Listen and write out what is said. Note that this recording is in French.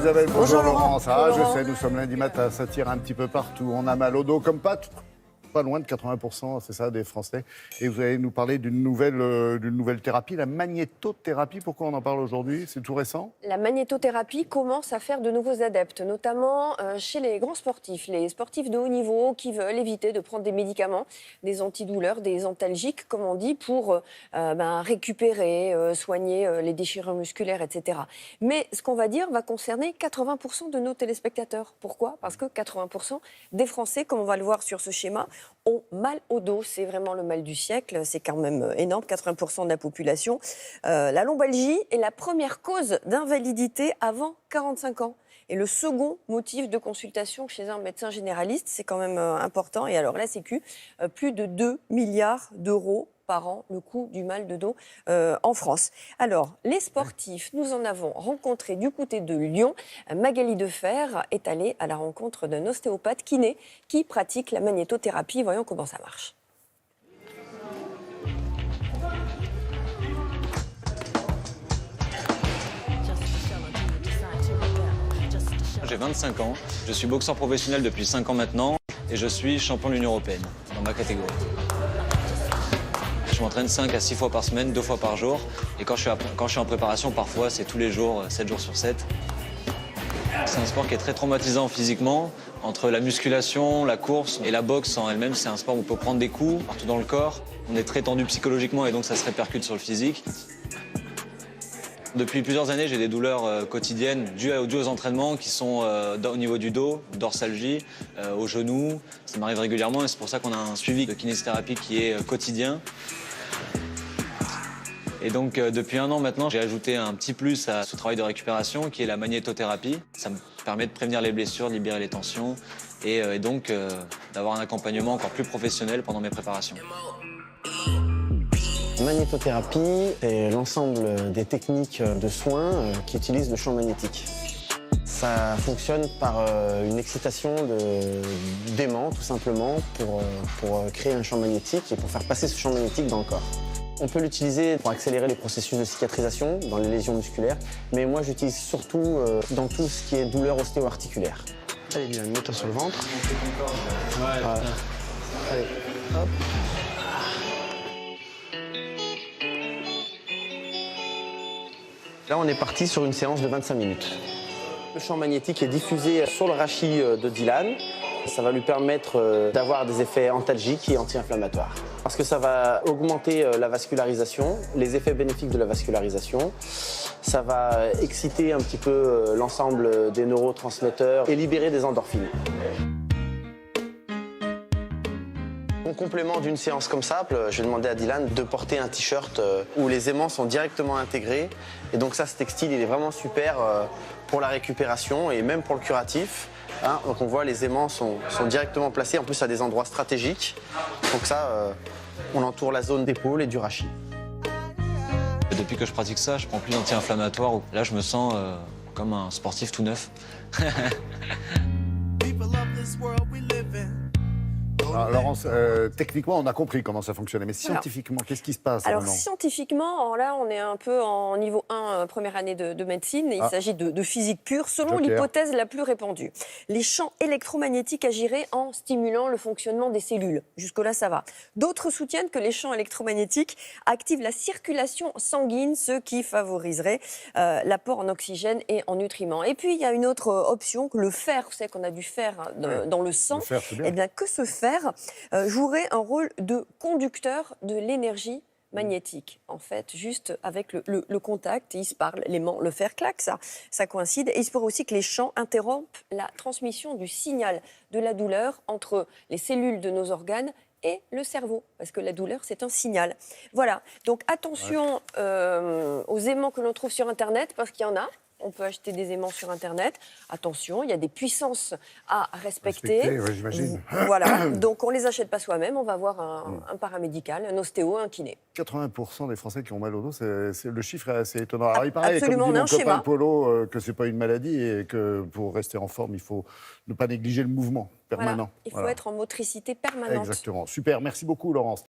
Isabelle, bonjour Laurence. Ah, Bonjour, je Laurent. sais, nous sommes lundi matin, ça tire un petit peu partout. On a mal au dos, comme pas loin de 80%, c'est ça, des Français. Et vous allez nous parler d'une nouvelle thérapie, la magnétothérapie. Pourquoi on en parle aujourd'hui? C'est tout récent? La magnétothérapie commence à faire de nouveaux adeptes, notamment chez les grands sportifs, les sportifs de haut niveau qui veulent éviter de prendre des médicaments, des antidouleurs, des antalgiques, comme on dit, pour récupérer, soigner les déchirures musculaires, etc. Mais ce qu'on va dire va concerner 80% de nos téléspectateurs. Pourquoi? Parce que 80% des Français, comme on va le voir sur ce schéma, ont mal au dos. C'est vraiment le mal du siècle. C'est quand même énorme, 80% de la population. La lombalgie est la première cause d'invalidité avant 45 ans. Et le second motif de consultation chez un médecin généraliste, c'est quand même important. Et alors la Sécu, plus de 2 milliards d'euros par an, le coût du mal de dos en France. Alors, les sportifs, nous en avons rencontré du côté de Lyon. Magali Defer est allée à la rencontre d'un ostéopathe kiné qui pratique la magnétothérapie. Voyons comment ça marche. J'ai 25 ans, je suis boxeur professionnel depuis 5 ans maintenant et je suis champion de l'Union européenne dans ma catégorie. Je m'entraîne 5 à 6 fois par semaine, 2 fois par jour. Et quand je suis en préparation, parfois, c'est tous les jours, 7 jours sur 7. C'est un sport qui est très traumatisant physiquement. Entre la musculation, la course et la boxe en elle-même, c'est un sport où on peut prendre des coups partout dans le corps. On est très tendu psychologiquement et donc ça se répercute sur le physique. Depuis plusieurs années, j'ai des douleurs quotidiennes dues aux entraînements qui sont au niveau du dos, dorsalgie, au genou. Ça m'arrive régulièrement et c'est pour ça qu'on a un suivi de kinésithérapie qui est quotidien. Et donc depuis 1 an maintenant, j'ai ajouté un petit plus à ce travail de récupération qui est la magnétothérapie. Ça me permet de prévenir les blessures, de libérer les tensions et donc d'avoir un accompagnement encore plus professionnel pendant mes préparations. Magnétothérapie, c'est l'ensemble des techniques de soins qui utilisent le champ magnétique. Ça fonctionne par une excitation d'aimant, tout simplement, pour créer un champ magnétique et pour faire passer ce champ magnétique dans le corps. On peut l'utiliser pour accélérer les processus de cicatrisation dans les lésions musculaires, mais moi j'utilise surtout dans tout ce qui est douleur ostéo-articulaire. Allez Dylan, mets-toi sur le ventre. Voilà. Allez, hop. Là, on est parti sur une séance de 25 minutes. Le champ magnétique est diffusé sur le rachis de Dylan. Ça va lui permettre d'avoir des effets antalgiques et anti-inflammatoires. Parce que ça va augmenter la vascularisation, les effets bénéfiques de la vascularisation. Ça va exciter un petit peu l'ensemble des neurotransmetteurs et libérer des endorphines. En complément d'une séance comme ça, je vais demander à Dylan de porter un t-shirt où les aimants sont directement intégrés. Et donc ça, ce textile, il est vraiment super pour la récupération et même pour le curatif. Hein, donc on voit les aimants sont directement placés, en plus à des endroits stratégiques. Donc ça, on entoure la zone d'épaule et du rachis. Depuis que je pratique ça, je prends plus d'anti-inflammatoires. Là, je me sens comme un sportif tout neuf. Alors, Laurence, techniquement, on a compris comment ça fonctionnait, mais scientifiquement, qu'est-ce qui se passe Alors, maintenant? scientifiquement, là, on est un peu en niveau 1, première année de médecine. Il s'agit de physique pure, selon l'hypothèse la plus répandue. Les champs électromagnétiques agiraient en stimulant le fonctionnement des cellules. Jusque-là, ça va. D'autres soutiennent que les champs électromagnétiques activent la circulation sanguine, ce qui favoriserait l'apport en oxygène et en nutriments. Et puis, il y a une autre option, que le fer, vous savez qu'on a du fer dans le sang. Le fer, c'est bien. Eh bien, que ce fer jouerait un rôle de conducteur de l'énergie magnétique. En fait, juste avec le contact, ils se parlent, l'aimant, le fer, claque, ça coïncide. Et il se pourrait aussi que les champs interrompent la transmission du signal de la douleur entre les cellules de nos organes et le cerveau, parce que la douleur, c'est un signal. Voilà, donc attention aux aimants que l'on trouve sur Internet, parce qu'il y en a. On peut acheter des aimants sur Internet. Attention, il y a des puissances à respecter. Ouais, j'imagine. Voilà, donc on ne les achète pas soi-même, on va voir un paramédical, un ostéo, un kiné. 80% des Français qui ont mal au dos, le chiffre est assez étonnant. Alors, il paraît, Absolument, comme on a dit un mon copain schéma. Polo, que ce n'est pas une maladie et que pour rester en forme, il faut ne pas négliger le mouvement permanent. Voilà, il faut être en motricité permanente. Exactement. Super, merci beaucoup Laurence.